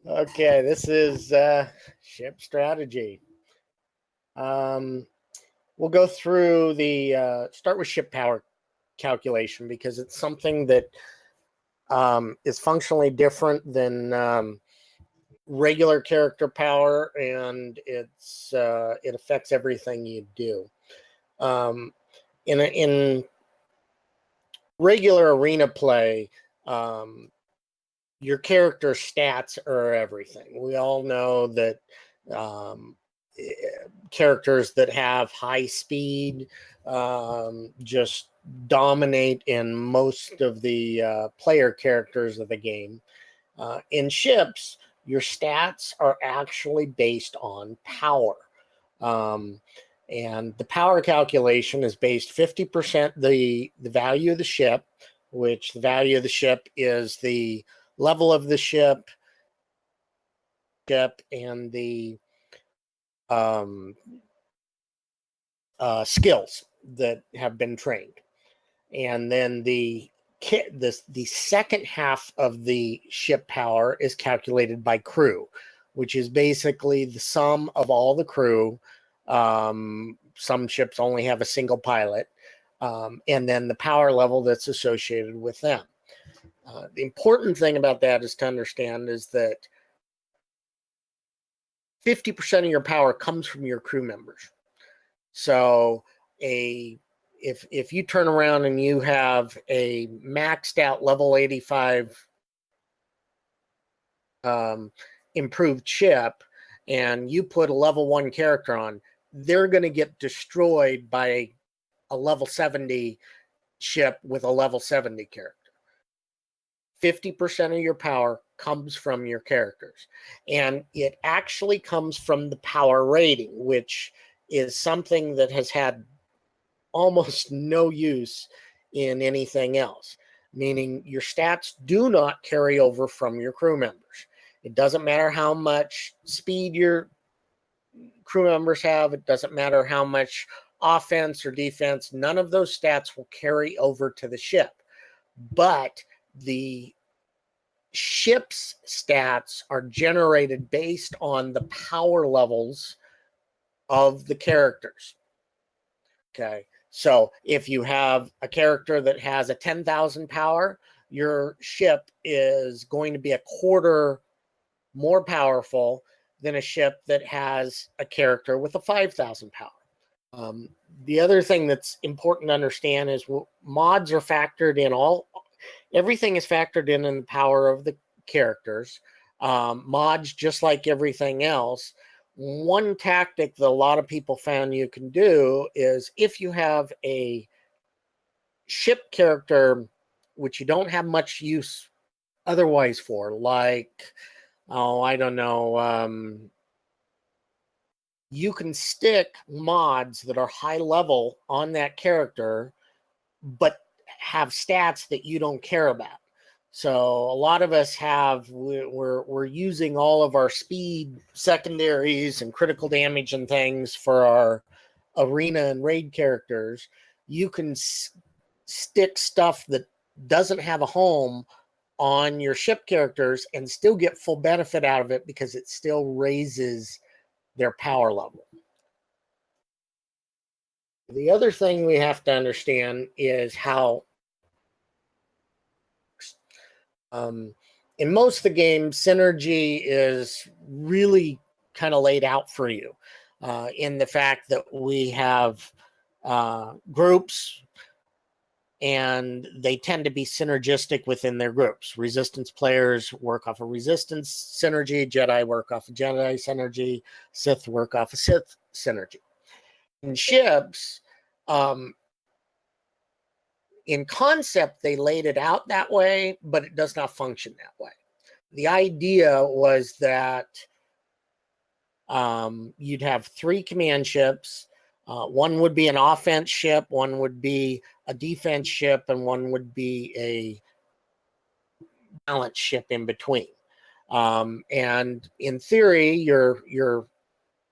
Okay, this is ship strategy. Um, we'll go through the start with ship power calculation because it's something that is functionally different than regular character power, and it affects everything you do. Um, in regular arena play, your character stats are everything. We all know that um, characters that have high speed just dominate in most of the player characters of the game. In ships, your stats are actually based on power. Um, and the power calculation is based 50% the value of the ship, which the value of the ship is the level of the ship and the um, skills that have been trained. And then the second half of the ship power is calculated by crew, which is basically the sum of all the crew. Some ships only have a single pilot, and then the power level that's associated with them. The important thing about that is to understand is that 50% of your power comes from your crew members. So if you turn around and you have a maxed out level 85 improved ship and you put a level 1 character on, they're going to get destroyed by a level 70 ship with a level 70 character. 50% of your power comes from your characters, and it actually comes from the power rating, which is something that has had almost no use in anything else, meaning your stats do not carry over from your crew members. It doesn't matter how much speed your crew members have. It doesn't matter how much offense or defense. None of those stats will carry over to the ship. But the ship's stats are generated based on the power levels of the characters. Okay. So if you have a character that has a 10,000 power, your ship is going to be a quarter more powerful than a ship that has a character with a 5,000 power. The other thing that's important to understand is mods are factored in. Everything is factored in the power of the characters. Mods, just like everything else. One tactic that a lot of people found you can do is if you have a ship character which you don't have much use otherwise for, like, I don't know, you can stick mods that are high level on that character but have stats that you don't care about. So a lot of us we're using all of our speed secondaries and critical damage and things for our arena and raid characters. You can stick stuff that doesn't have a home on your ship characters and still get full benefit out of it because it still raises their power level. The other thing we have to understand is how in most of the games, synergy is really kind of laid out for you in the fact that we have groups and they tend to be synergistic within their groups. Resistance players work off of resistance synergy, Jedi work off of Jedi synergy, Sith work off of Sith synergy. In ships, in concept, they laid it out that way, but it does not function that way. The idea was that you'd have 3 command ships. One would be an offense ship, one would be a defense ship, and one would be a balance ship in between. And in theory, your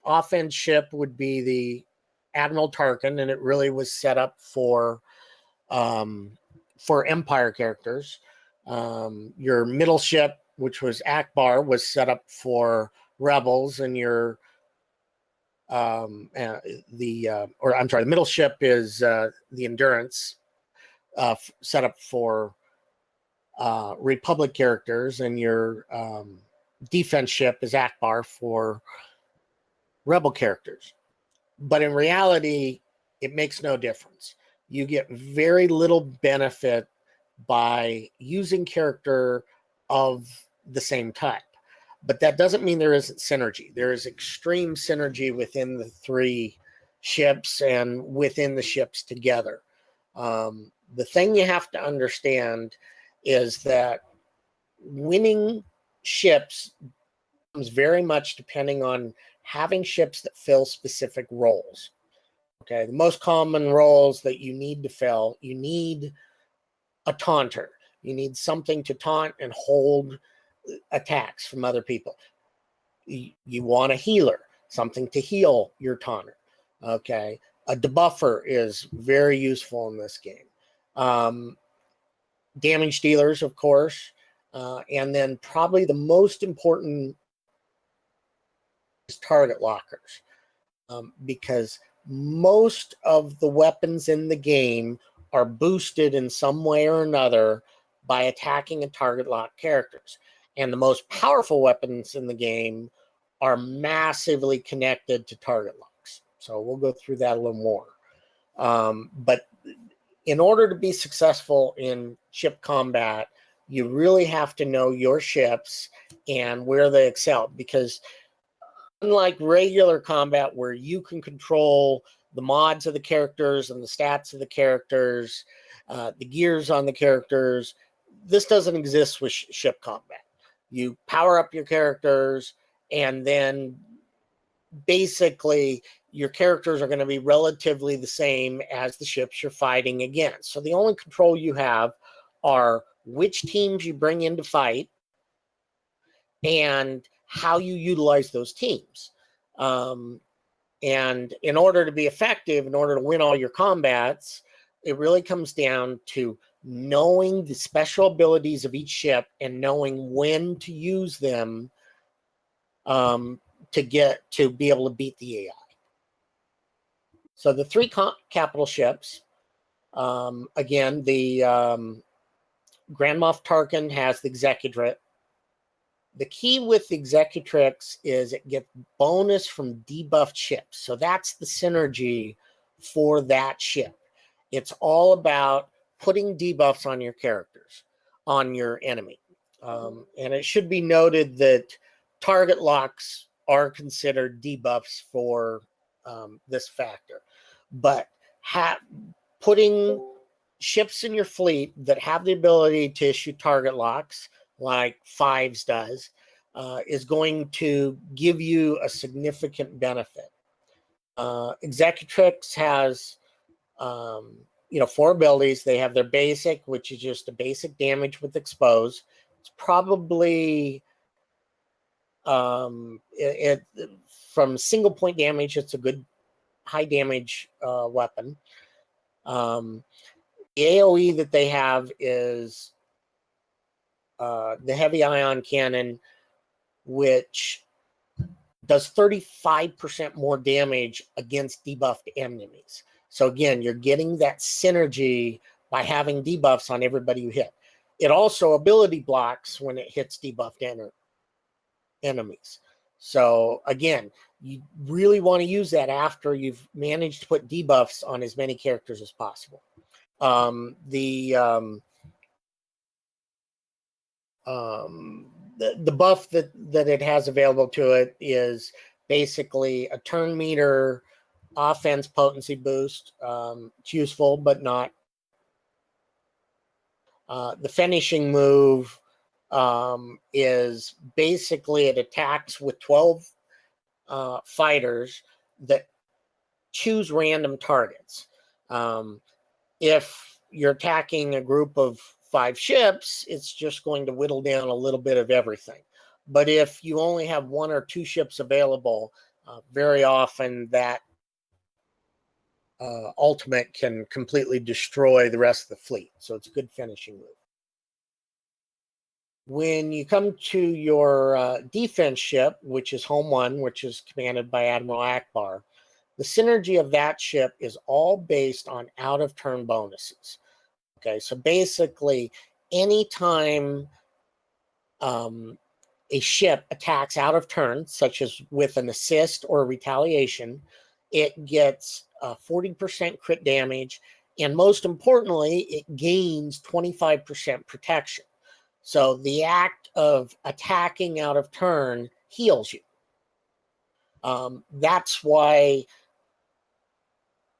offense ship would be the Admiral Tarkin, and it really was set up for Empire characters. Your middle ship which was Akbar, was set up for rebels, and your the middle ship is the Endurance, set up for Republic characters, and your defense ship is Akbar for rebel characters. But in reality, it makes no difference. You get very little benefit by using character of the same type. But that doesn't mean there isn't synergy. There is extreme synergy within the three ships and within the ships together. The thing you have to understand is that winning ships comes very much depending on having ships that fill specific roles. Okay, the most common roles that you need to fill, you need a taunter. You need something to taunt and hold attacks from other people. You want a healer, something to heal your taunter. Okay, a debuffer is very useful in this game. Damage dealers, of course, and then probably the most important is target lockers, because most of the weapons in the game are boosted in some way or another by attacking and target lock characters. And the most powerful weapons in the game are massively connected to target locks. So we'll go through that a little more. But in order to be successful in ship combat, you really have to know your ships and where they excel, because unlike regular combat where you can control the mods of the characters and the stats of the characters, the gears on the characters, this doesn't exist with ship combat. You power up your characters, and then basically your characters are going to be relatively the same as the ships you're fighting against. So the only control you have are which teams you bring in to fight and how you utilize those teams. And in order to be effective, in order to win all your combats, it really comes down to knowing the special abilities of each ship and knowing when to use them to be able to beat the AI. So the three capital ships, again, the Grand Moff Tarkin has the Executrix. The key with the Executrix is it gets bonus from debuffed ships. So that's the synergy for that ship. It's all about putting debuffs on your characters, on your enemy. And it should be noted that target locks are considered debuffs for this factor. But putting ships in your fleet that have the ability to issue target locks, like Fives does, is going to give you a significant benefit. Executrix has 4 abilities. They have their basic, which is just a basic damage with expose. It's probably from single point damage, it's a good high damage weapon. The AoE that they have is the heavy ion cannon, which does 35% more damage against debuffed enemies. So again, you're getting that synergy by having debuffs on everybody you hit. It also ability blocks when it hits debuffed enemies. So again, you really want to use that after you've managed to put debuffs on as many characters as possible. The buff that it has available to it is basically a turn meter offense potency boost. It's useful, but not. The finishing move is basically it attacks with 12 fighters that choose random targets. If you're attacking a group of 5 ships, it's just going to whittle down a little bit of everything. But if you only have 1 or 2 ships available, very often that ultimate can completely destroy the rest of the fleet. So it's a good finishing move. When you come to your defense ship, which is Home 1, which is commanded by Admiral Akbar, the synergy of that ship is all based on out-of-turn bonuses. Okay, so basically, anytime a ship attacks out of turn, such as with an assist or a retaliation, it gets 40% crit damage, and most importantly, it gains 25% protection. So the act of attacking out of turn heals you. That's why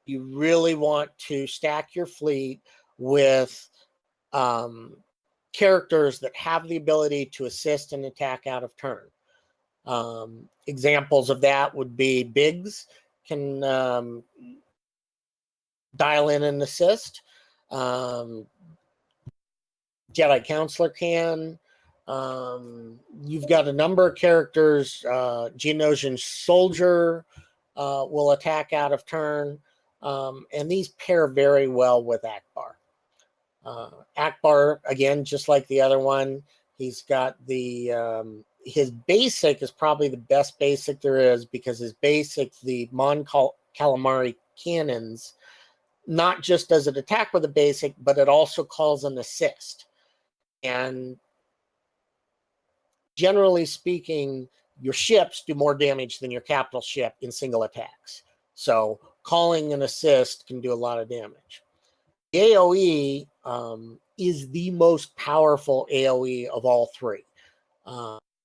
you really want to stack your fleet with characters that have the ability to assist and attack out of turn. Examples of that would be Biggs can dial in and assist. Jedi Counselor can. You've got a number of characters. Geonosian Soldier will attack out of turn. And these pair very well with Akbar. Akbar, again, just like the other one, he's got the his basic is probably the best basic there is, because his basic, the Mon Calamari cannons, not just does it attack with a basic, but it also calls an assist. And generally speaking, your ships do more damage than your capital ship in single attacks. So calling an assist can do a lot of damage. AoE is the most powerful AoE of all three.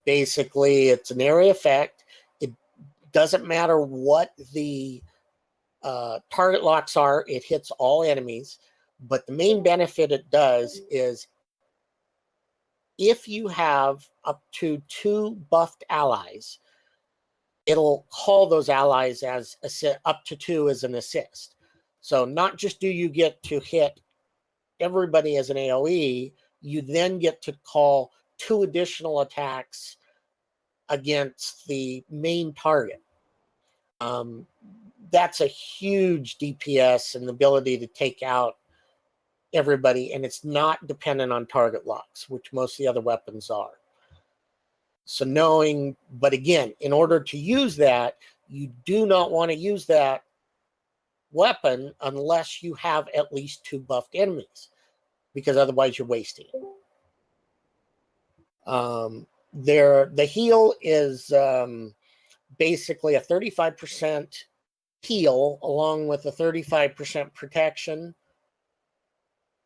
Basically, it's an area effect. It doesn't matter what the target locks are, it hits all enemies. But the main benefit it does is if you have up to 2 buffed allies, it'll call those allies as up to 2 as an assist. So not just do you get to hit everybody as an AoE, you then get to call 2 additional attacks against the main target. That's a huge DPS and the ability to take out everybody, and it's not dependent on target locks, which most of the other weapons are. So knowing, but again, in order to use that, you do not want to use that weapon unless you have at least 2 buffed enemies, because otherwise you're wasting it. The heal is basically a 35% heal along with a 35% protection.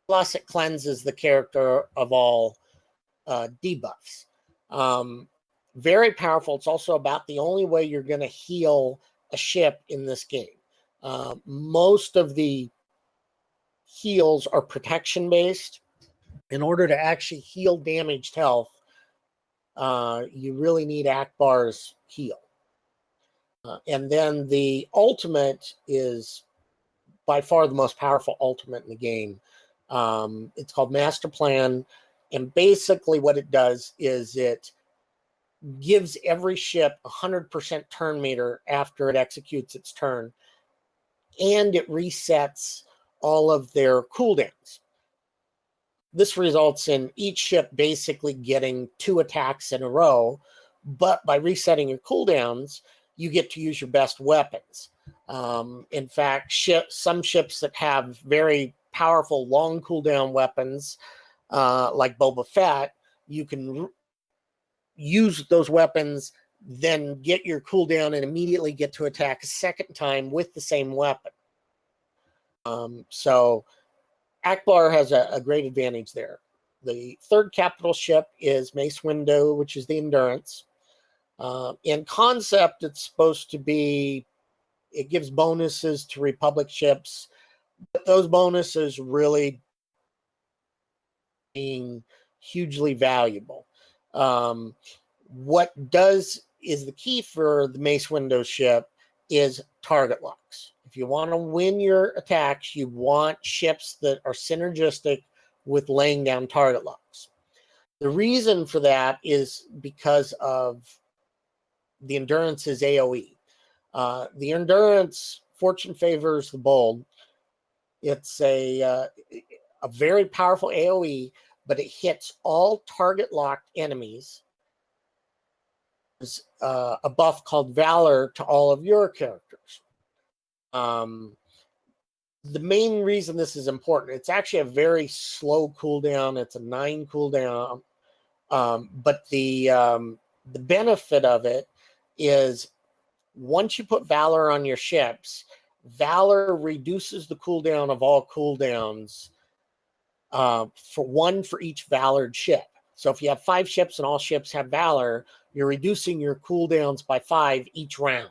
Plus, it cleanses the character of all debuffs. Very powerful. It's also about the only way you're going to heal a ship in this game. Most of the heals are protection based. In order to actually heal damaged health, you really need Akbar's heal. And then the ultimate is by far the most powerful ultimate in the game. It's called Master Plan. And basically what it does is it gives every ship 100% turn meter after it executes its turn. And it resets all of their cooldowns. This results in each ship basically getting 2 attacks in a row, but by resetting your cooldowns, you get to use your best weapons. In fact, some ships that have very powerful long cooldown weapons, like Boba Fett, you can use those weapons, then get your cooldown and immediately get to attack a second time with the same weapon. So Akbar has a great advantage there. The third capital ship is Mace Windu, which is the Endurance. In concept, it's supposed to be, it gives bonuses to Republic ships, but those bonuses really being hugely valuable. What is the key for the Mace Windu ship is target locks. If you want to win your attacks, you want ships that are synergistic with laying down target locks. The reason for that is because of the Endurance's AoE. The Endurance, fortune favors the bold. It's a very powerful AoE, but it hits all target locked enemies. There's a buff called Valor to all of your characters. The main reason this is important, it's actually a very slow cooldown. It's a 9 cooldown. But the benefit of it is once you put Valor on your ships, Valor reduces the cooldown of all cooldowns for 1 for each Valored ship. So if you have 5 ships and all ships have Valor, you're reducing your cooldowns by 5 each round,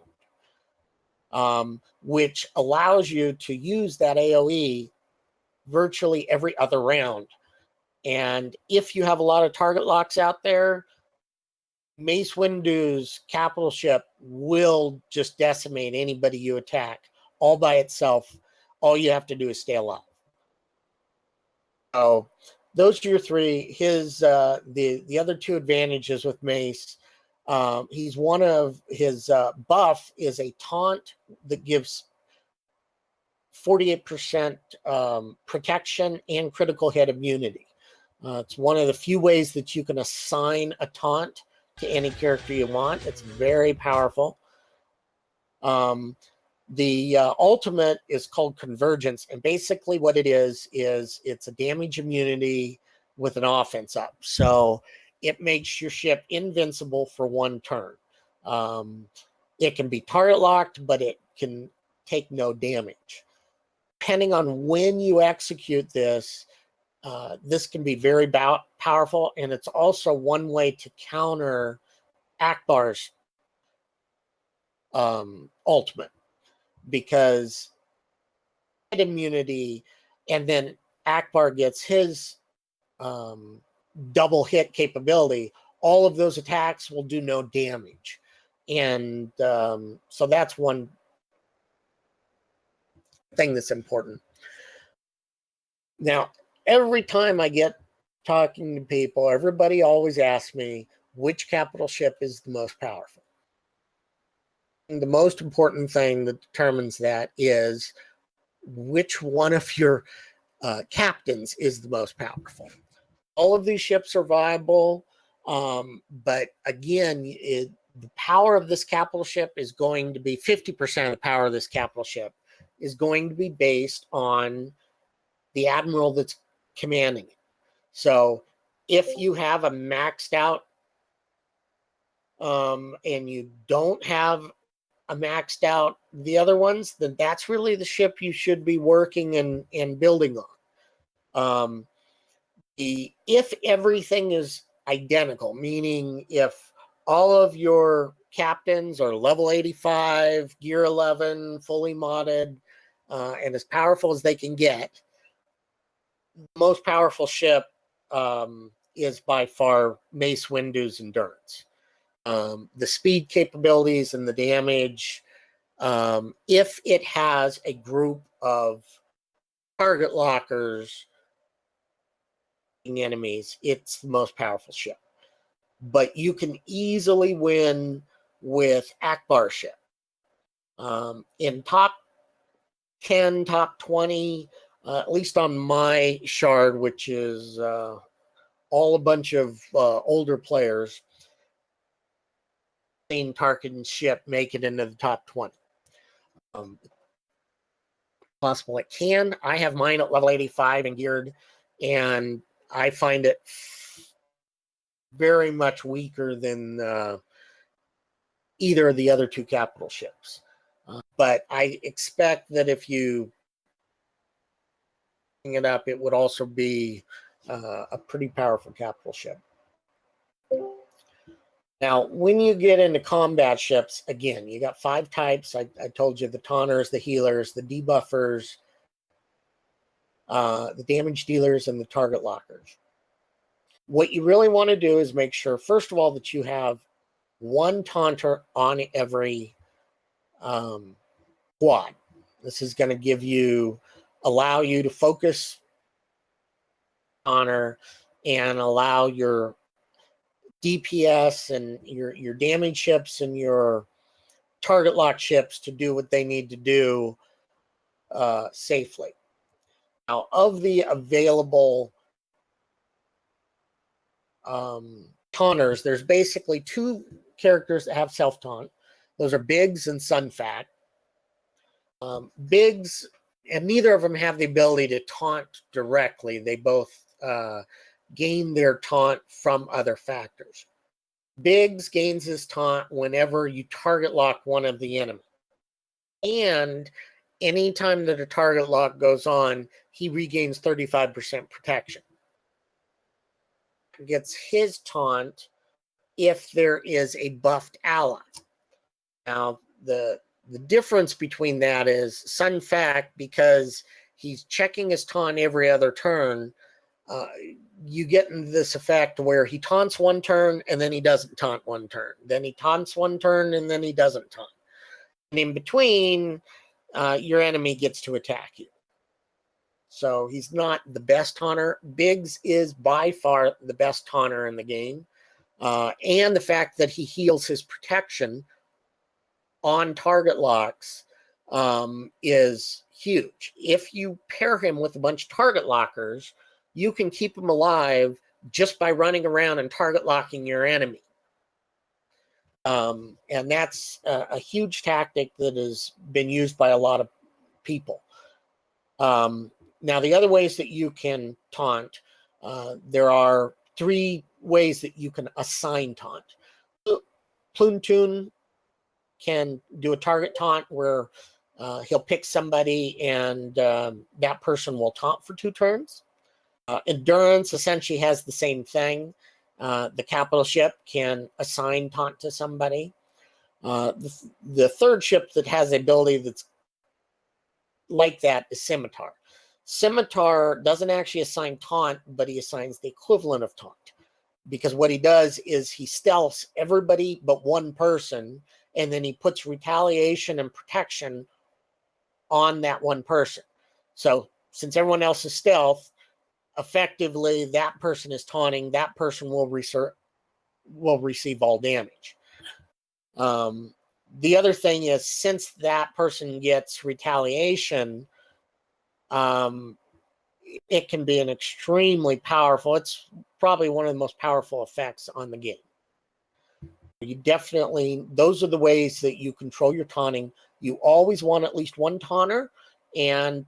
which allows you to use that AoE virtually every other round. And if you have a lot of target locks out there, Mace Windu's capital ship will just decimate anybody you attack all by itself. All you have to do is stay alive. So those are your 3. His the other 2 advantages with Mace. He's one of his buff is a taunt that gives 48% protection and critical hit immunity. It's one of the few ways that you can assign a taunt to any character you want. It's very powerful. The ultimate is called Convergence, and basically what it is it's a damage immunity with an offense up. So it makes your ship invincible for 1 turn. It can be target locked, but it can take no damage. Depending on when you execute this, this can be very powerful, and it's also one way to counter Akbar's ultimate, because immunity, and then Akbar gets his double hit capability. All of those attacks will do no damage, and so that's one thing that's important. Now, every time I get talking to people, everybody always asks me which capital ship is the most powerful. And the most important thing that determines that is which one of your captains is the most powerful. All of these ships are viable, but again, the power of this capital ship is going to be 50% of the power of this capital ship is going to be based on the admiral that's commanding it. So if you have a maxed out and you don't have a maxed out the other ones, then that's really the ship you should be working and building on. If everything is identical, meaning if all of your captains are level 85, gear 11, fully modded, and as powerful as they can get, the most powerful ship is by far Mace Windu's Endurance. The speed capabilities and the damage, if it has a group of target lockers enemies, it's the most powerful ship. But you can easily win with Akbar ship. In top 10, top 20, at least on my shard, which is all a bunch of older players, seen Tarkin's ship make it into the top 20. Possible it can. I have mine at level 85 and geared, and I find it very much weaker than either of the other 2 capital ships. But I expect that if you bring it up, it would also be a pretty powerful capital ship. Now, when you get into combat ships, again, you got 5 types. I told you the taunters, the healers, the debuffers, the damage dealers, and the target lockers. What you really want to do is make sure, first of all, that you have 1 taunter on every squad. This is going to allow you to focus honor and allow your DPS and your damage ships and your target lock ships to do what they need to do safely. Now, of the available taunters, there's basically two characters that have self-taunt. Those are Biggs and Sunfat. Biggs, and neither of them have the ability to taunt directly. They both gain their taunt from other factors. Biggs gains his taunt whenever you target lock one of the enemy. And anytime that a target lock goes on, he regains 35% protection. Gets his taunt if there is a buffed ally. Now, the difference between that is Sunfact, because he's checking his taunt every other turn, you get into this effect where he taunts one turn and then he doesn't taunt one turn. Then he taunts one turn and then he doesn't taunt. And in between, your enemy gets to attack you. So he's not the best taunter. Biggs is by far the best taunter in the game. And the fact that he heals his protection on target locks is huge. If you pair him with a bunch of target lockers, you can keep him alive just by running around and target locking your enemy. And that's a huge tactic that has been used by a lot of people. Now, the other ways that you can taunt, there are 3 ways that you can assign taunt. Pluntoon can do a target taunt where he'll pick somebody and that person will taunt for 2 turns. Endurance essentially has the same thing. The capital ship can assign taunt to somebody. The third ship that has the ability that's like that is Scimitar. Scimitar doesn't actually assign taunt, but he assigns the equivalent of taunt. Because what he does is he stealths everybody but one person, and then he puts retaliation and protection on that one person. So since everyone else is stealth, effectively that person is taunting, that person will receive all damage. The other thing is, since that person gets retaliation, it can be an extremely powerful, it's probably one of the most powerful effects on the game. You definitely, those are the ways that you control your taunting. You always want at least one taunter, and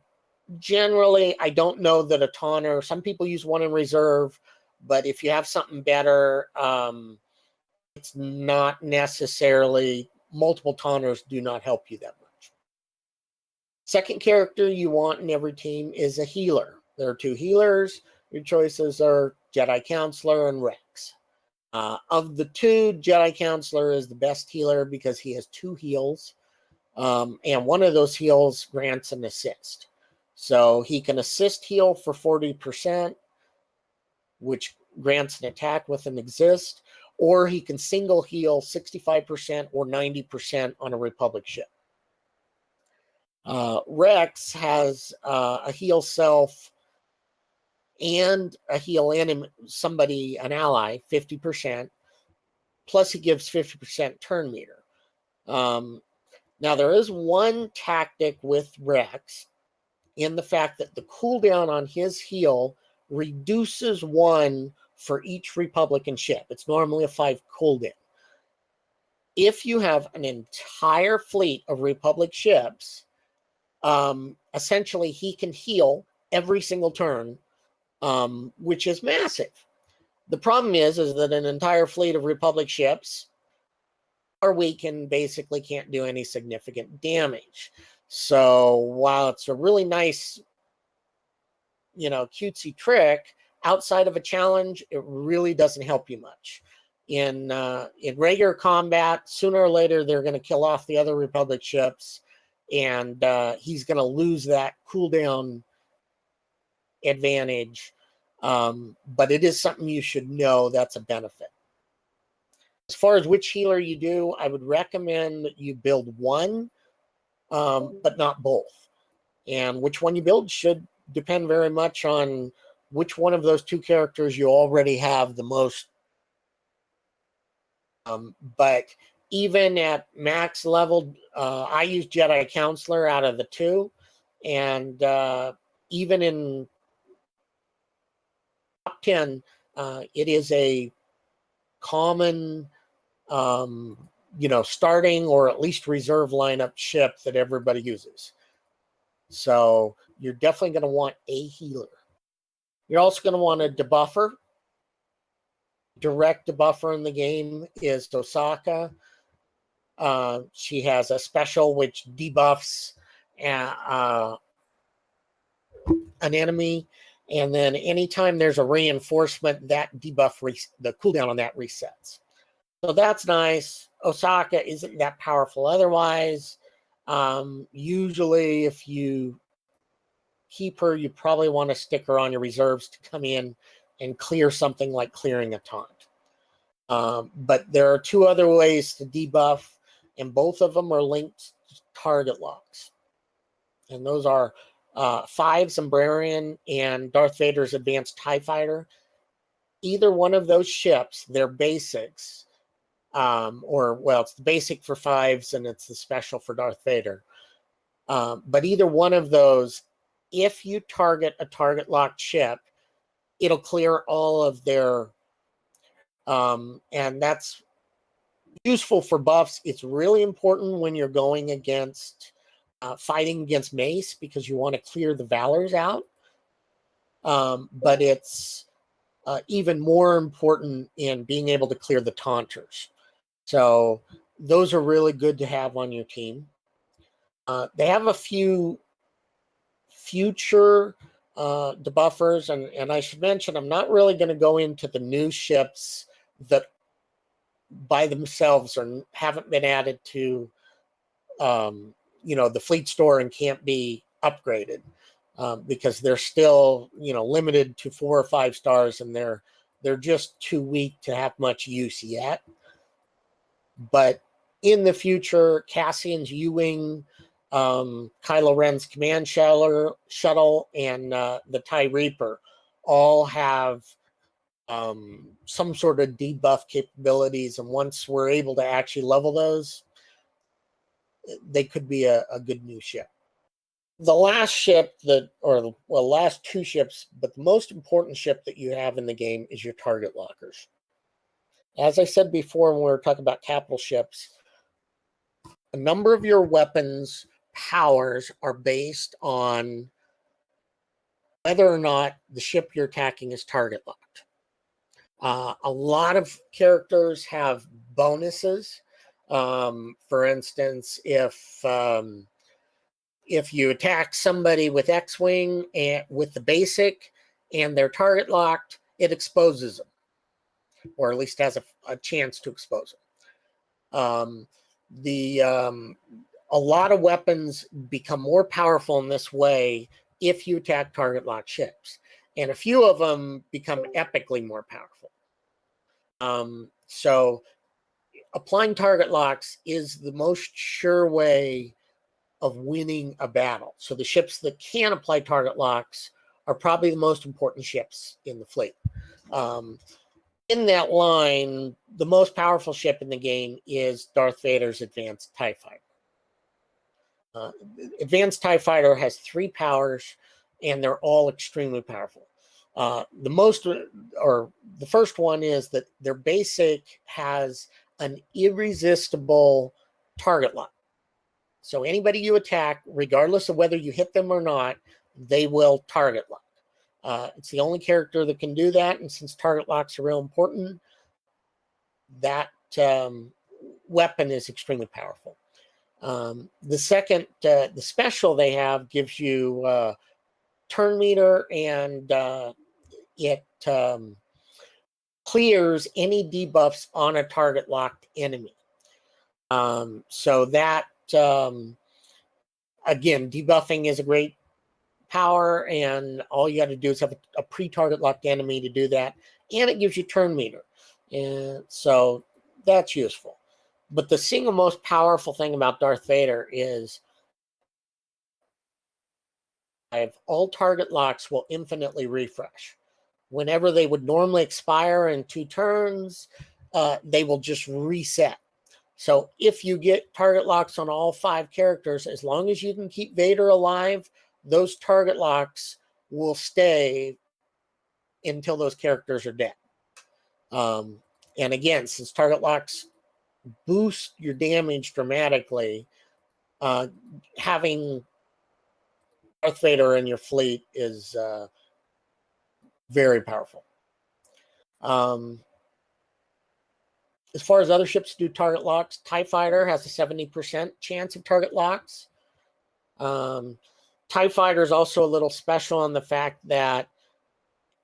generally, I don't know that a taunter, some people use one in reserve, but if you have something better, it's not necessarily, multiple taunters do not help you that much. Second character you want in every team is a healer. There are 2 healers. Your choices are Jedi Counselor and Rex. Of the 2, Jedi Counselor is the best healer because he has 2 heals, and one of those heals grants an assist. So he can assist heal for 40%, which grants an attack with an exist, or he can single heal 65% or 90% on a Republic ship. Rex has a heal self and a heal enemy, somebody, an ally, 50%, plus he gives 50% turn meter. Now, there is one tactic with Rex in the fact that the cooldown on his heal reduces 1 for each Republican ship. It's normally a 5 cooldown. If you have an entire fleet of Republic ships, essentially he can heal every single turn, which is massive. The problem is that an entire fleet of Republic ships are weak and basically can't do any significant damage. So while it's a really nice, cutesy trick, outside of a challenge, it really doesn't help you much. In regular combat, sooner or later, they're going to kill off the other Republic ships, and he's going to lose that cooldown advantage. But it is something you should know that's a benefit. As far as which healer you do, I would recommend that you build one, but not both. And which one you build should depend very much on which one of those 2 characters you already have the most. But even at max level, I use Jedi Counselor out of the 2. And even in top 10, It is a common, starting or at least reserve lineup ship that everybody uses. So you're definitely going to want a healer. You're also going to want a debuffer. Direct debuffer in the game is Osaka. She has a special which debuffs an enemy, and then anytime there's a reinforcement, that debuff, the cooldown on that resets. So that's nice. Osaka isn't that powerful otherwise. Usually, if you keep her, you probably want to stick her on your reserves to come in and clear something like clearing a taunt. But there are two other ways to debuff, and both of them are linked to target locks. And those are Fives, Umbrarian, and Darth Vader's Advanced TIE Fighter. Either one of those ships, their basics, it's the basic for Fives and it's the special for Darth Vader. But either one of those, if you target a target locked ship, it'll clear all of their, and that's useful for buffs. It's really important when you're going against fighting against Mace because you want to clear the Valors out. But it's even more important in being able to clear the Taunters. So those are really good to have on your team. They have a few future debuffers, and I should mention I'm not really going to go into the new ships that by themselves haven't been added to the fleet store and can't be upgraded because they're still limited to 4 or 5 stars, and they're just too weak to have much use yet. But in the future, Cassian's U-Wing, Kylo Ren's command shuttle, and the TIE Reaper all have some sort of debuff capabilities, and once we're able to actually level those, they could be a good new ship. The last ship last 2 ships, but the most important ship that you have in the game is your target lockers. As I said before when we were talking about capital ships, a number of your weapons powers are based on whether or not the ship you're attacking is target locked. A lot of characters have bonuses. For instance, if you attack somebody with X-Wing and with the basic and they're target locked, it exposes them, or at least has a chance to expose them. A lot of weapons become more powerful in this way if you attack target locked ships, and a few of them become epically more powerful. So applying target locks is the most sure way of winning a battle. So the ships that can apply target locks are probably the most important ships in the fleet. In that line, the most powerful ship in the game is Darth Vader's Advanced TIE Fighter. Advanced TIE Fighter has 3 powers, and they're all extremely powerful. The first one is that their basic has an irresistible target lock. So anybody you attack, regardless of whether you hit them or not, they will target lock. It's the only character that can do that, and since target locks are real important, that weapon is extremely powerful. The second, the special they have gives you turn meter, and it clears any debuffs on a target locked enemy. So that, again, debuffing is a great power, and all you got to do is have a pre-target locked enemy to do that, and it gives you turn meter, and so that's useful. But the single most powerful thing about Darth Vader is all target locks will infinitely refresh. Whenever they would normally expire in 2 turns, they will just reset. So if you get target locks on all 5 characters, as long as you can keep Vader alive, those target locks will stay until those characters are dead. And again, since target locks boost your damage dramatically, having Darth Vader in your fleet is very powerful. As far as other ships do target locks, TIE Fighter has a 70% chance of target locks. TIE Fighter is also a little special in the fact that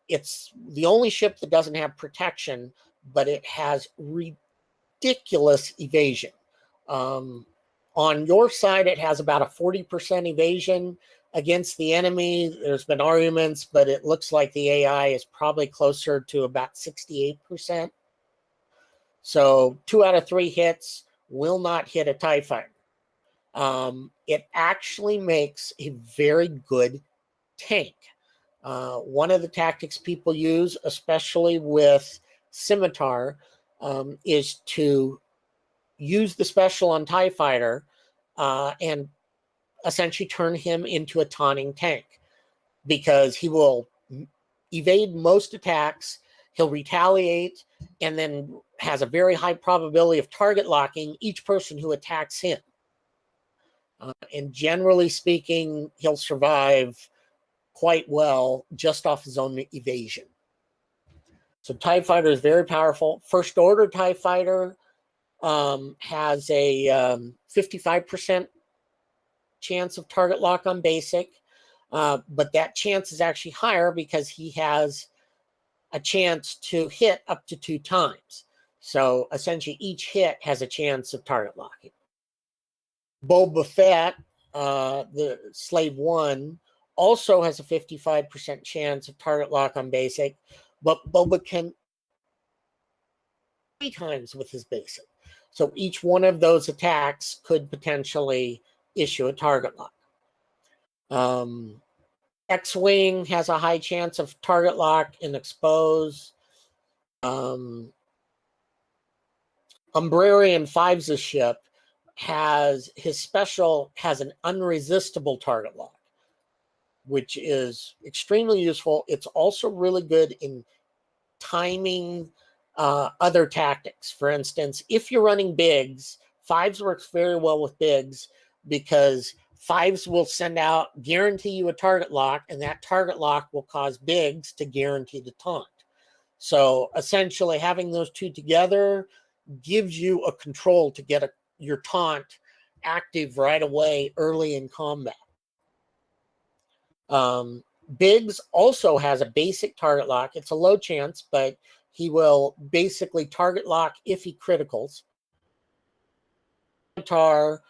it's the only ship that doesn't have protection, but it has ridiculous evasion. On your side, it has about a 40% evasion. Against the enemy, there's been arguments, but it looks like the AI is probably closer to about 68%. So 2 out of 3 hits will not hit a TIE Fighter. It actually makes a very good tank. One of the tactics people use, especially with Scimitar, is to use the special on TIE Fighter and essentially turn him into a taunting tank, because he will evade most attacks, he'll retaliate, and then has a very high probability of target locking each person who attacks him. And generally speaking, he'll survive quite well just off his own evasion. So TIE Fighter is very powerful. First Order TIE Fighter has a 55% chance of target lock on basic, but that chance is actually higher because he has a chance to hit up to 2 times. So essentially each hit has a chance of target locking. Boba Fett, the Slave 1, also has a 55% chance of target lock on basic, but Boba can 3 times with his basic. So each one of those attacks could potentially issue a target lock. X-Wing has a high chance of target lock and expose. Umbrarian 5's ship has his special has an unresistible target lock, which is extremely useful. It's also really good in timing other tactics. For instance, if you're running bigs, 5's works very well with bigs because 5's will send out, guarantee you a target lock, and that target lock will cause bigs to guarantee the taunt. So essentially having those two together gives you a control to get your taunt active right away early in combat. Biggs also has a basic target lock. It's a low chance, but he will basically target lock if he criticals. Scimitar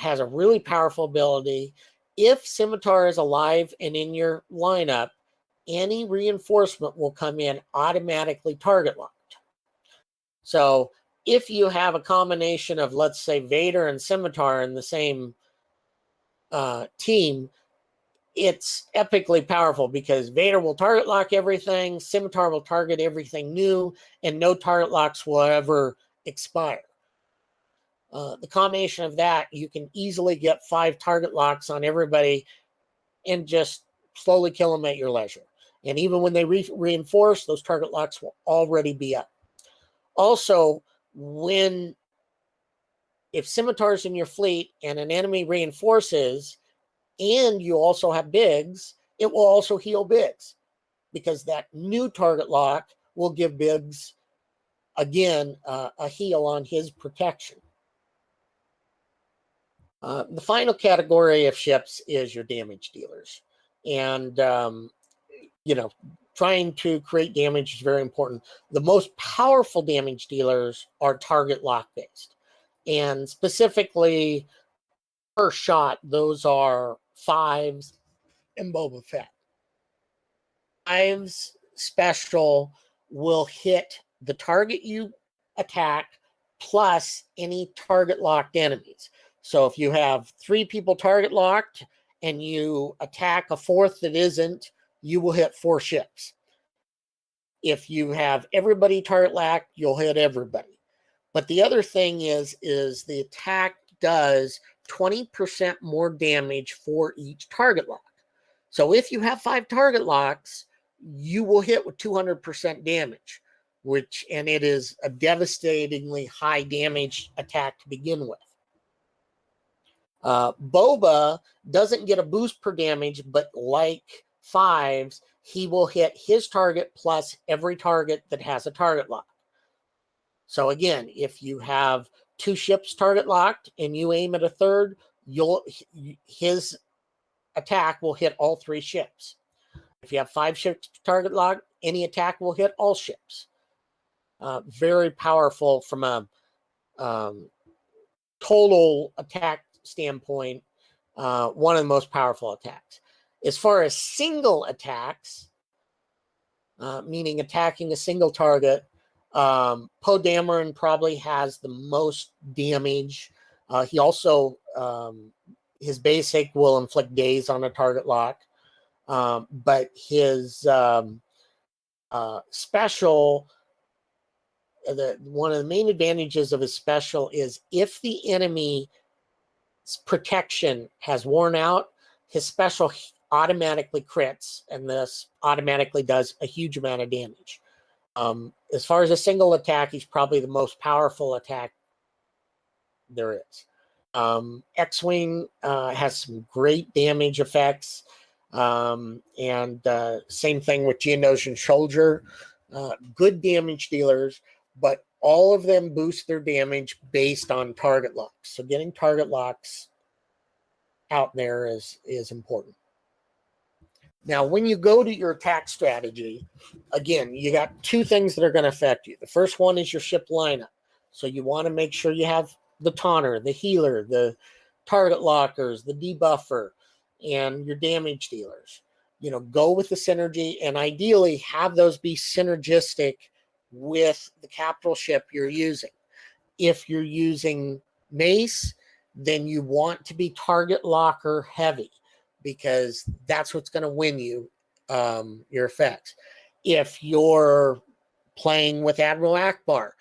has a really powerful ability. If Scimitar is alive and in your lineup, any reinforcement will come in automatically target locked. So if you have a combination of, let's say, Vader and Scimitar in the same team, it's epically powerful because Vader will target lock everything, Scimitar will target everything new, and no target locks will ever expire. The combination of that, you can easily get 5 target locks on everybody and just slowly kill them at your leisure. And even when they reinforce, those target locks will already be up. Also, if Scimitar's in your fleet and an enemy reinforces, and you also have Biggs, it will also heal Biggs because that new target lock will give Biggs, again, a heal on his protection. The final category of ships is your damage dealers. And, trying to create damage is very important. The most powerful damage dealers are target lock based. And specifically, per shot, those are 5's and Boba Fett. 5's special will hit the target you attack plus any target locked enemies. So if you have 3 people target locked and you attack a 4th that isn't, you will hit 4 ships. If you have everybody target locked, you'll hit everybody. But the other thing is the attack does 20% more damage for each target lock. So if you have 5 target locks, you will hit with 200% damage. and it is a devastatingly high damage attack to begin with. Boba doesn't get a boost per damage, but like Fives, he will hit his target plus every target that has a target lock. So again, if you have 2 ships target locked and you aim at a third, his attack will hit all 3 ships. If you have 5 ships target locked, any attack will hit all ships. Very powerful from a total attack standpoint. One of the most powerful attacks. As far as single attacks, meaning attacking a single target, Poe Dameron probably has the most damage. He also, his basic will inflict daze on a target lock. But his special, one of the main advantages of his special is if the enemy's protection has worn out, his special automatically crits, and this automatically does a huge amount of damage. As far as a single attack, he's probably the most powerful attack there is. X-Wing has some great damage effects. And same thing with Geonosian Soldier. Good damage dealers, but all of them boost their damage based on target locks. So getting target locks out there is important. Now, when you go to your attack strategy, again, you got 2 things that are going to affect you. The first one is your ship lineup. So you want to make sure you have the taunter, the healer, the target lockers, the debuffer, and your damage dealers. Go with the synergy, and ideally have those be synergistic with the capital ship you're using. If you're using Mace, then you want to be target locker heavy, because that's what's going to win you your effects. If you're playing with Admiral Akbar,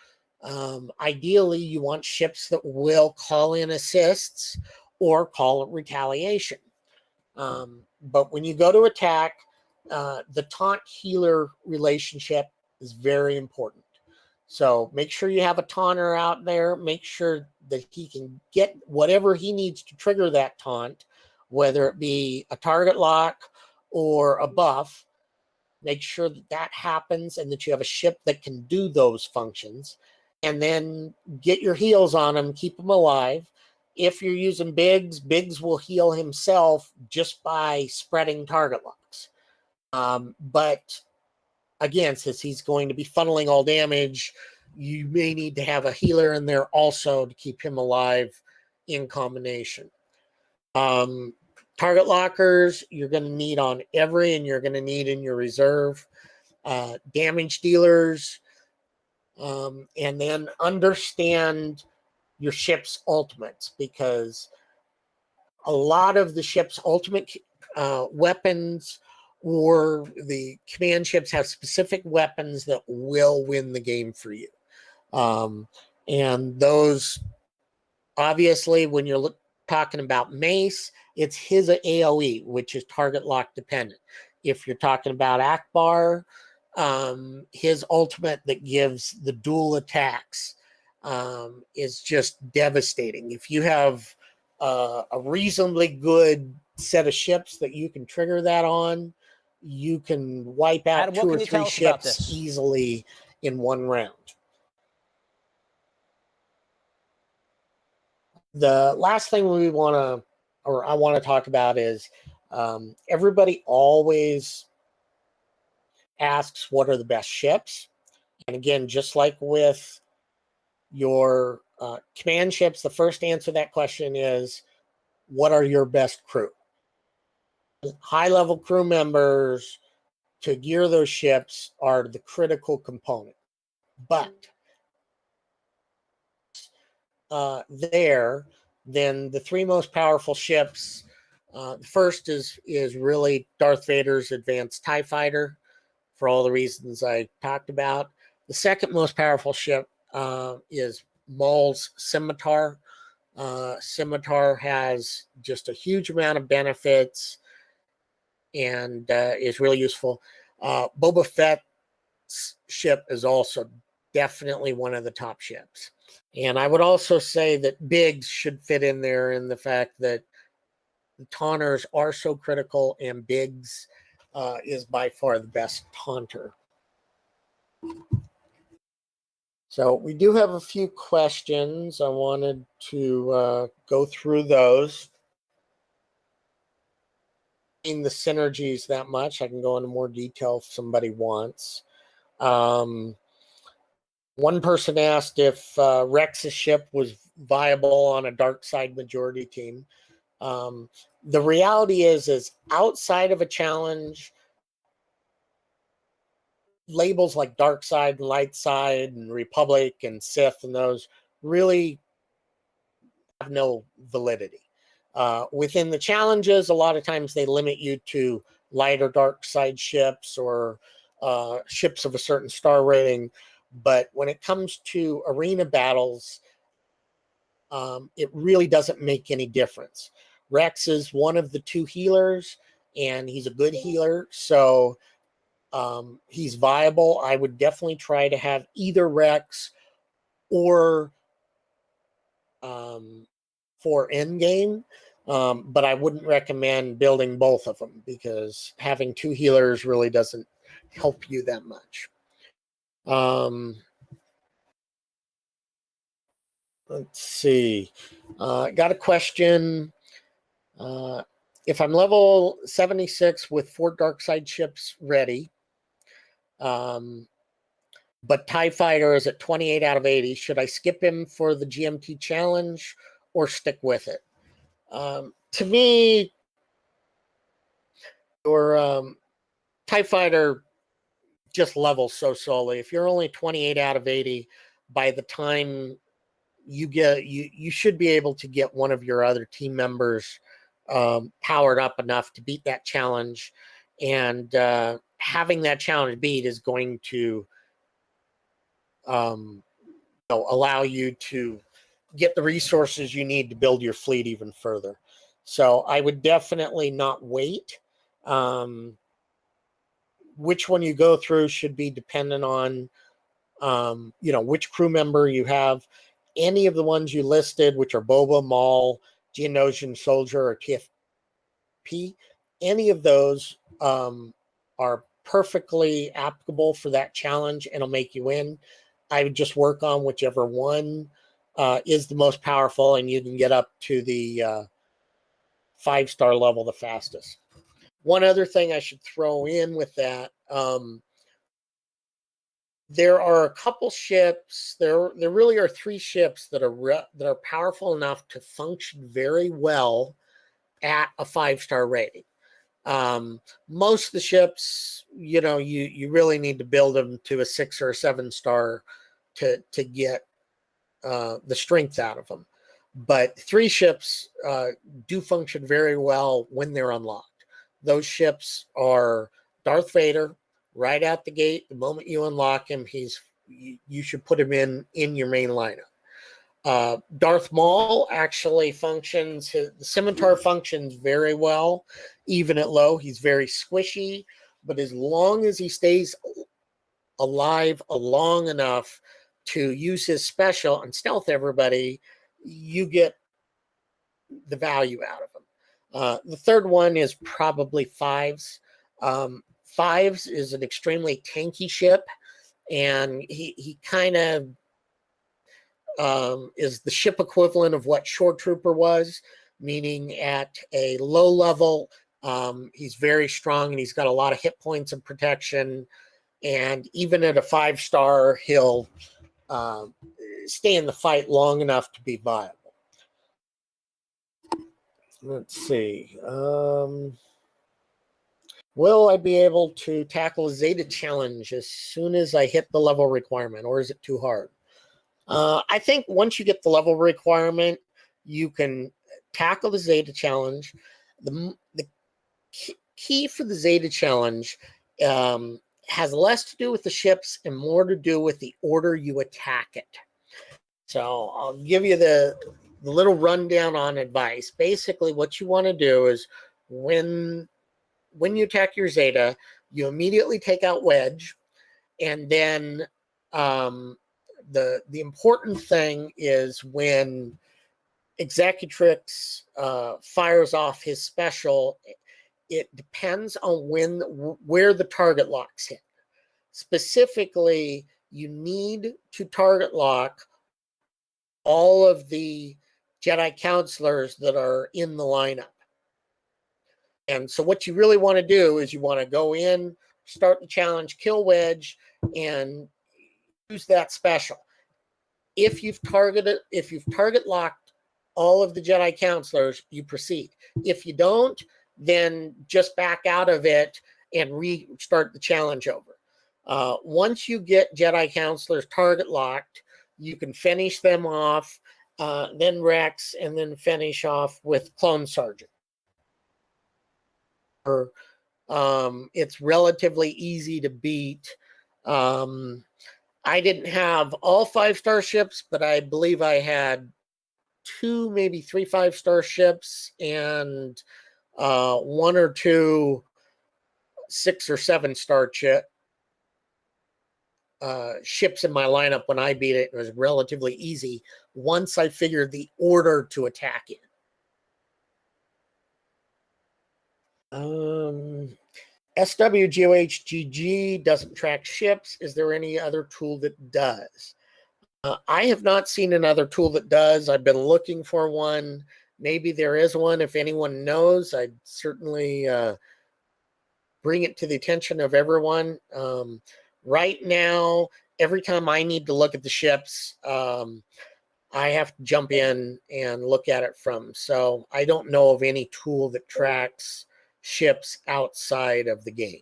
ideally you want ships that will call in assists or call it retaliation. But when you go to attack, the taunt healer relationship is very important. So make sure you have a taunter out there. Make sure that he can get whatever he needs to trigger that taunt, whether it be a target lock or a buff. Make sure that happens and that you have a ship that can do those functions. And then get your heals on him, keep him alive. If you're using Biggs, Biggs will heal himself just by spreading target locks. But again, since he's going to be funneling all damage, you may need to have a healer in there also to keep him alive in combination. Target lockers, you're going to need on every, and you're going to need in your reserve. Damage dealers, and then understand your ship's ultimates, because a lot of the ship's ultimate weapons or the command ships have specific weapons that will win the game for you. And those, obviously, when you're talking about Mace, it's his AoE, which is target lock dependent. If you're talking about Akbar, his ultimate that gives the dual attacks is just devastating. If you have a reasonably good set of ships that you can trigger that on, you can wipe out Adam, 2 or 3 ships easily in one round. The last thing I want to talk about is everybody always asks what are the best ships. And again, just like with your command ships, the first answer to that question is, what are your best crew? High-level crew members to gear those ships are the critical component. But then the 3 most powerful ships, the first is really Darth Vader's advanced TIE fighter, for all the reasons I talked about. The second most powerful ship is Maul's Scimitar. Scimitar has just a huge amount of benefits and is really useful. Boba Fett ship is also definitely one of the top ships. And I would also say that Biggs should fit in there in the fact that the taunters are so critical, and Biggs is by far the best taunter. So we do have a few questions. I wanted to go through those. In the synergies that much, I can go into more detail if somebody wants. One person asked if Rex's ship was viable on a dark side majority team. The reality is outside of a challenge, labels like dark side and light side and Republic and Sith and those really have no validity. Within the challenges, a lot of times they limit you to light or dark side ships or ships of a certain star rating. But when it comes to arena battles, it really doesn't make any difference. Rex is one of the two healers, and he's a good healer, so he's viable. I would definitely try to have either Rex or for endgame, but I wouldn't recommend building both of them because having two healers really doesn't help you that much. Let's see. Got a question. If I'm level 76 with 4 dark side ships ready, but TIE Fighter is at 28 out of 80, should I skip him for the GMT challenge or stick with it? To me, your TIE Fighter just levels so slowly. If you're only 28 out of 80, by the time you should be able to get one of your other team members powered up enough to beat that challenge, and having that challenge beat is going to allow you to get the resources you need to build your fleet even further. So I would definitely not wait. Which one you go through should be dependent on which crew member you have. Any of the ones you listed, which are Boba, Maul, Geonosian Soldier, or TFP, any of those are perfectly applicable for that challenge and will make you win. I would just work on whichever one is the most powerful, and you can get up to the 5-star level the fastest. One other thing I should throw in with that, there are a couple ships. There really are 3 ships that are powerful enough to function very well at a 5-star rating. Most of the ships, you really need to build them to a 6 or a 7-star to get the strength out of them. But 3 ships do function very well when they're unlocked. Those ships are Darth Vader. Right out the gate, the moment you unlock him, you should put him in your main lineup. Darth Maul actually functions. The Scimitar functions very well, even at low. He's very squishy, but as long as he stays alive long enough to use his special and stealth everybody, you get the value out of him. The third one is probably Fives. Fives is an extremely tanky ship, and he kind of is the ship equivalent of what Shore Trooper was, meaning at a low level, he's very strong and he's got a lot of hit points and protection. And even at a 5-star, he'll stay in the fight long enough to be viable. Let's see. Will I be able to tackle a Zeta challenge as soon as I hit the level requirement, or is it too hard? I think once you get the level requirement, you can tackle the Zeta challenge. The key for the Zeta challenge has less to do with the ships and more to do with the order you attack it. So I'll give you the little rundown on advice. Basically, what you want to do is when you attack your Zeta, you immediately take out Wedge, And then the important thing is when Executrix fires off his special, it depends on where the target locks hit. Specifically, you need to target lock all of the Jedi counselors that are in the lineup. And so what you really want to do is you want to go in, start the challenge, kill Wedge, and use that special. If you've target locked all of the Jedi counselors, you proceed. If you don't, then just back out of it and restart the challenge over. Once you get Jedi counselors target locked, you can finish them off, then Rex, and then finish off with Clone Sergeant. It's relatively easy to beat. I didn't have all 5-star ships, but I believe I had 2, maybe 3 5-star ships and 1 or 2 6 or 7-star ships in my lineup when I beat it. It was relatively easy once I figured the order to attack in. SWGOHGG doesn't track ships. Is there any other tool that does? I have not seen another tool that does. I've been looking for one. Maybe there is one. If anyone knows, I'd certainly bring it to the attention of everyone. Right now, every time I need to look at the ships, I have to jump in and look at it from. So I don't know of any tool that tracks ships outside of the game.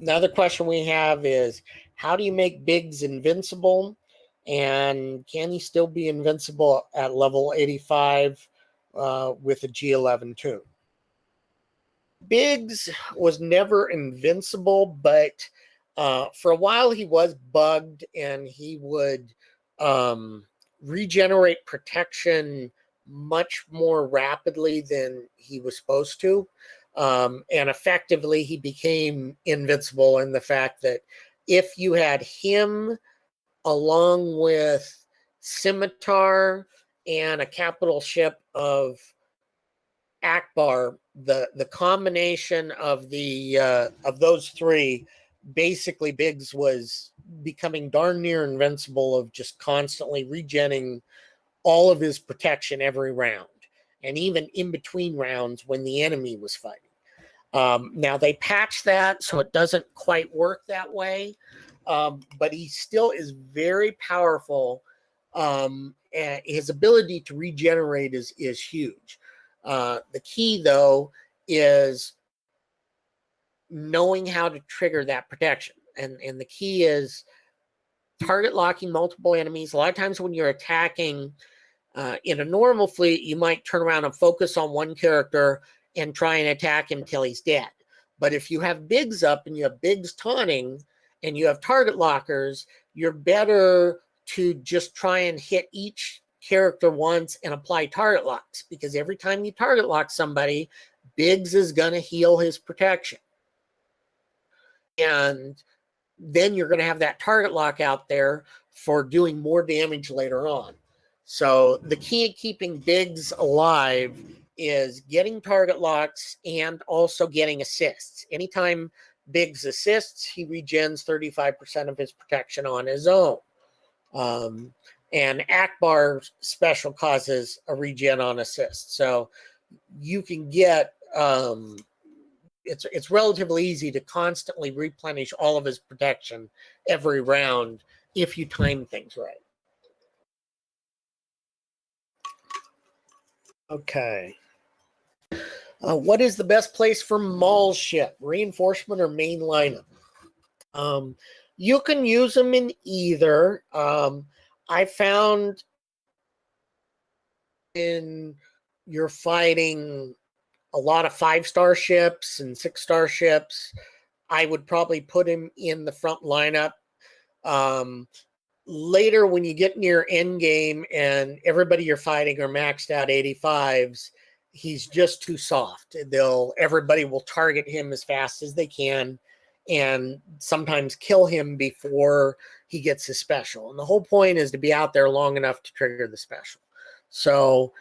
Another question we have is, how do you make Biggs invincible? And can he still be invincible at level 85 with a G11 tune? Biggs was never invincible, but for a while he was bugged, and he would regenerate protection much more rapidly than he was supposed to. And effectively, he became invincible in the fact that if you had him along with Scimitar and a capital ship of Akbar, the combination of those 3, basically Biggs was becoming darn near invincible, of just constantly regenerating all of his protection every round, and even in between rounds when the enemy was fighting. Now they patched that, so it doesn't quite work that way, but he still is very powerful. And his ability to regenerate is huge. The key, though, is knowing how to trigger that protection. And the key is target locking multiple enemies. A lot of times when you're attacking in a normal fleet, you might turn around and focus on one character and try and attack him till he's dead. But if you have Biggs up and you have Biggs taunting and you have target lockers, you're better to just try and hit each character once and apply target locks, because every time you target lock somebody, Biggs is going to heal his protection. And then you're going to have that target lock out there for doing more damage later on. So the key to keeping Biggs alive is getting target locks and also getting assists. Anytime Biggs assists, he regens 35% of his protection on his own. And Akbar's special causes a regen on assist. So you can get, it's relatively easy to constantly replenish all of his protection every round if you time things right. Okay. What is the best place for Maul's ship? Reinforcement or main lineup? You can use them in either. I found in you're fighting a lot of 5-star ships and 6-star ships, I would probably put him in the front lineup. Later, when you get near endgame and everybody you're fighting are maxed out 85s, he's just too soft. Everybody will target him as fast as they can, and sometimes kill him before he gets his special. And the whole point is to be out there long enough to trigger the special. So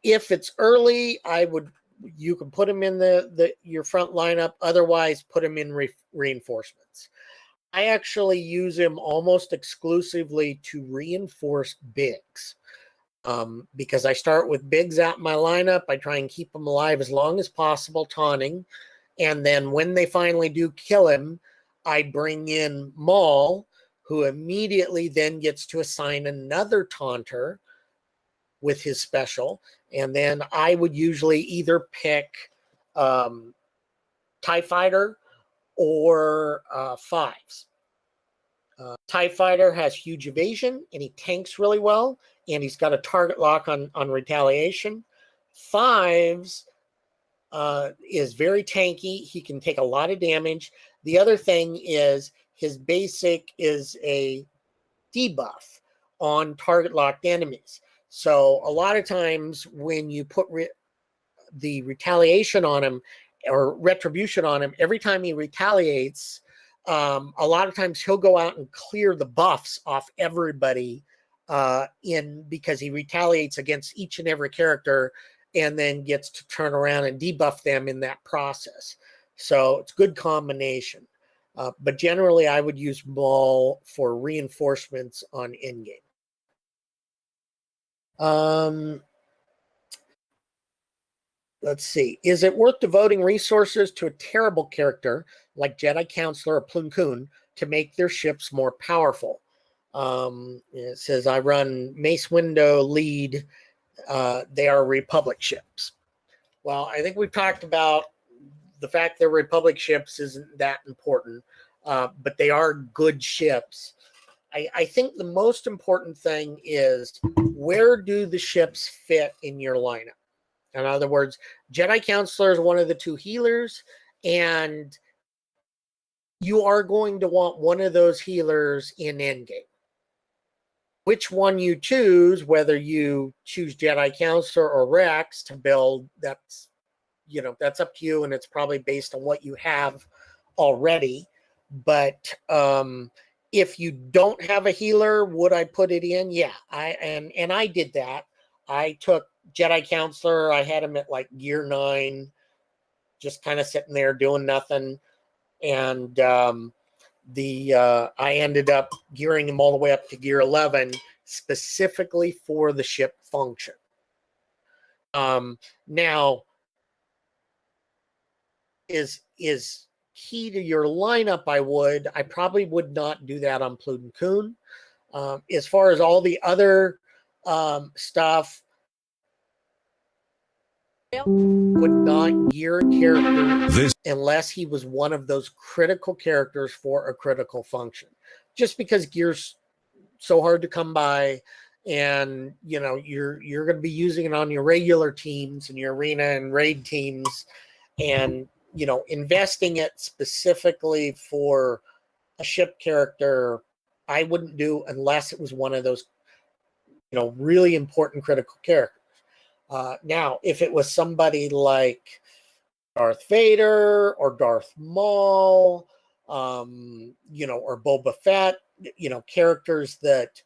if it's early, you can put him in your front lineup. Otherwise, put him in reinforcements. I actually use him almost exclusively to reinforce bigs. Because I start with bigs out in my lineup. I try and keep them alive as long as possible, taunting. And then when they finally do kill him, I bring in Maul, who immediately then gets to assign another taunter with his special. And then I would usually either pick TIE Fighter or Fives. TIE Fighter has huge evasion, and he tanks really well, and he's got a target lock on retaliation. Fives is very tanky. He can take a lot of damage. The other thing is his basic is a debuff on target locked enemies. So a lot of times when you put the retaliation on him or retribution on him, every time he retaliates, a lot of times he'll go out and clear the buffs off everybody because he retaliates against each and every character and then gets to turn around and debuff them in that process. So it's a good combination. But generally, I would use Maul for reinforcements on endgame. Let's see. Is it worth devoting resources to a terrible character like Jedi Counselor or Plo Koon to make their ships more powerful? It says, I run Mace Windu lead. They are Republic ships. Well, I think we've talked about the fact they're Republic ships isn't that important, but they are good ships. I think the most important thing is, where do the ships fit in your lineup? In other words, Jedi Counselor is one of the two healers, and you are going to want one of those healers in endgame. Which one you choose, whether you choose Jedi Counselor or Rex to build, that's up to you, and it's probably based on what you have already. But if you don't have a healer, would I put it in? Yeah, I did that. I took Jedi Counselor. I had him at like gear 9, just kind of sitting there doing nothing, and I ended up gearing him all the way up to gear 11 specifically for the ship function. Now, is key to your lineup. I probably would not do that on Plo Koon. As far as all the other stuff, would not gear a character unless he was one of those critical characters for a critical function. Just because gear's so hard to come by, and you're going to be using it on your regular teams and your arena and raid teams, and investing it specifically for a ship character, I wouldn't do unless it was one of those really important critical characters. Now, if it was somebody like Darth Vader or Darth Maul, or Boba Fett, characters that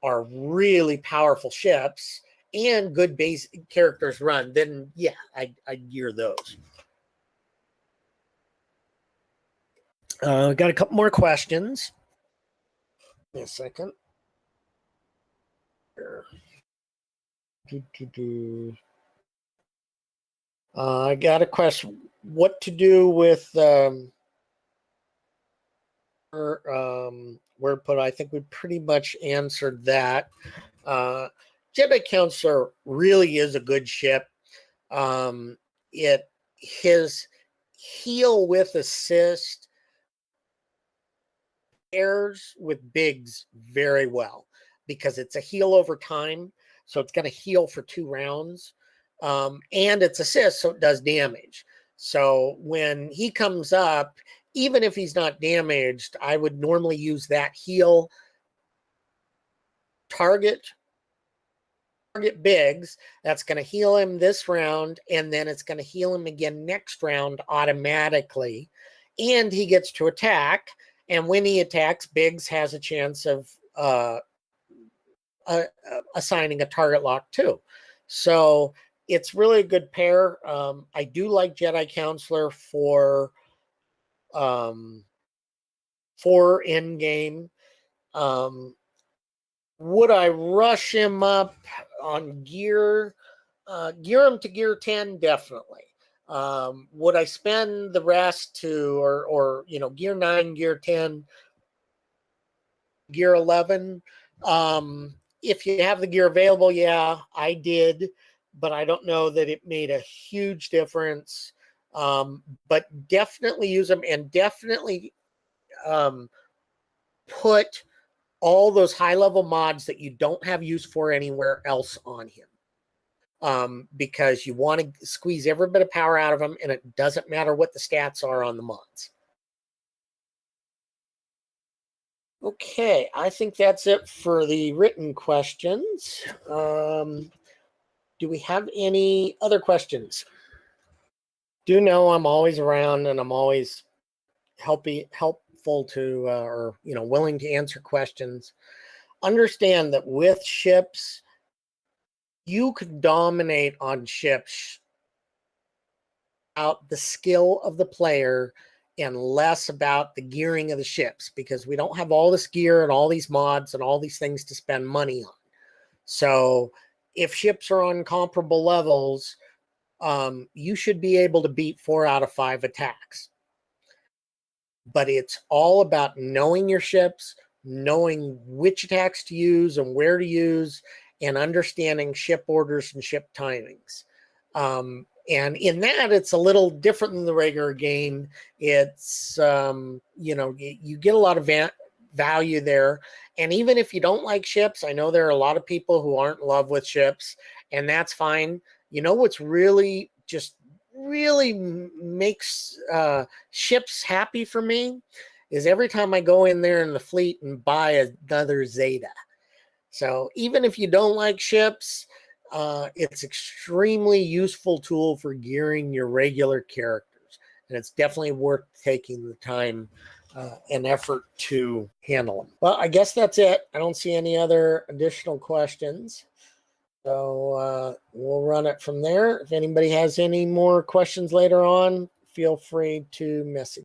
are really powerful ships and good base characters run, then yeah, I'd gear those. Got a couple more questions. Give me a second. I got a question. What to do with where put? I think we pretty much answered that. Jedi Counselor really is a good ship. His heal with assist pairs with bigs very well because it's a heal over time, so it's going to heal for 2 rounds, and it's assist, so it does damage. So when he comes up, even if he's not damaged, I would normally use that heal target bigs. That's going to heal him this round, and then it's going to heal him again next round automatically. and he gets to attack. And when he attacks, Biggs has a chance of assigning a target lock too. So it's really a good pair. I do like Jedi Counselor for end game. Would I rush him up on gear? Gear him to gear 10, definitely. Would I spend the rest to, or gear 9, gear 10, gear 11? If you have the gear available, yeah, I did, but I don't know that it made a huge difference. But definitely use them, and definitely put all those high level mods that you don't have use for anywhere else on him. Because you want to squeeze every bit of power out of him, and it doesn't matter what the stats are on the mods. Okay, I think that's it for the written questions. Do we have any other questions? Do know I'm always around, and I'm always helpful to, or willing to answer questions. Understand that with ships, you could dominate on ships out the skill of the player and less about the gearing of the ships, because we don't have all this gear and all these mods and all these things to spend money on. So if ships are on comparable levels, you should be able to beat 4 out of 5 attacks. But it's all about knowing your ships, knowing which attacks to use and where to use, and understanding ship orders and ship timings. And in that, it's a little different than the regular game. It's, you get a lot of value there. And even if you don't like ships, I know there are a lot of people who aren't in love with ships, and that's fine. You know what's really makes ships happy for me is every time I go in there in the fleet and buy another Zeta. So even if you don't like ships, it's extremely useful tool for gearing your regular characters, and it's definitely worth taking the time and effort to handle them. Well, I guess that's it. I don't see any other additional questions. So we'll run it from there. If anybody has any more questions later on, feel free to message.